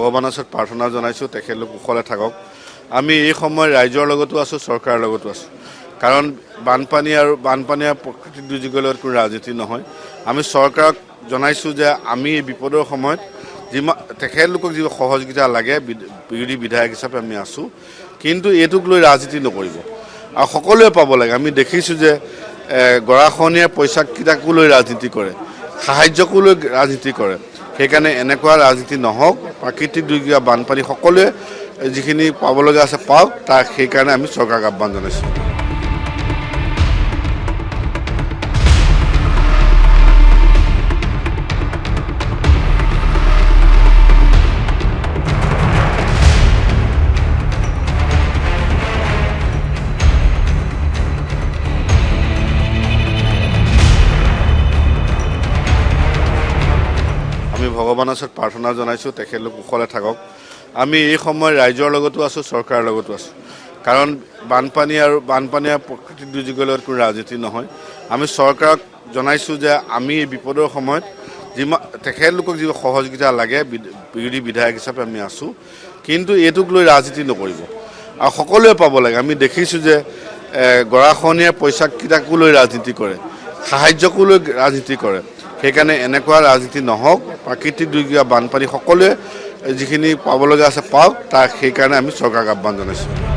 ভগৱানৰ ওচৰত প্ৰাৰ্থনা জনাইছোঁ তেখেতলোক কুশলে থাকক। আমি এই সময় ৰাইজৰ লগতো আছোঁ, চৰকাৰৰ লগতো আছোঁ। কাৰণ বানপানী আৰু প্ৰাকৃতিক দুৰ্যোগৰ লগত কোনো ৰাজনীতি নহয়। আমি চৰকাৰক জনাইছোঁ যে আমি এই বিপদৰ সময়ত তেখেতলোকক যি সহযোগিতা লাগে, বিৰোধী বিধায়ক হিচাপে আমি আছোঁ, কিন্তু এইটোক লৈ ৰাজনীতি নকৰিব আৰু সকলোৱে পাব লাগে। আমি দেখিছোঁ যে গৰাখহনীয়াৰ পইচাকেইটাকো লৈ ৰাজনীতি কৰে, সাহায্যকো লৈ ৰাজনীতি কৰে। সেইকাৰণে এনেকুৱা ৰাজনীতি নহওক, প্ৰাকৃতিক দুৰ্যোগ বানপানী সকলোৱে যিখিনি পাবলগীয়া আছে পাওক, সেইকাৰণে আমি চৰকাৰক আহ্বান জনাইছোঁ। আমি ভগৱানৰ ওচৰত প্ৰাৰ্থনা জনাইছোঁ তেখেতলোক কুশলে থাকক। আমি এই সময় ৰাইজৰ লগতো আছোঁ, চৰকাৰৰ লগতো আছোঁ। কাৰণ বানপানী আৰু প্ৰাকৃতিক দুৰ্যোগৰ লগত কোনো ৰাজনীতি নহয়। আমি চৰকাৰক জনাইছোঁ যে আমি এই বিপদৰ সময়ত তেখেতলোকক যি সহযোগিতা লাগে, বিৰোধী বিধায়ক হিচাপে আমি আছোঁ, কিন্তু এইটোক লৈ ৰাজনীতি নকৰিব আৰু সকলোৱে পাব লাগে। আমি দেখিছোঁ যে গৰাখহনীয়াৰ পইচাকেইটাকো লৈ ৰাজনীতি কৰে, সাহায্যকো লৈ ৰাজনীতি কৰে। সেইকাৰণে এনেকুৱা ৰাজনীতি নহওক, প্ৰাকৃতিক দুৰ্যোগ বানপানী সকলোৱে যিখিনি পাবলগীয়া আছে পাওক, সেইকাৰণে আমি চৰকাৰক আহ্বান জনাইছোঁ।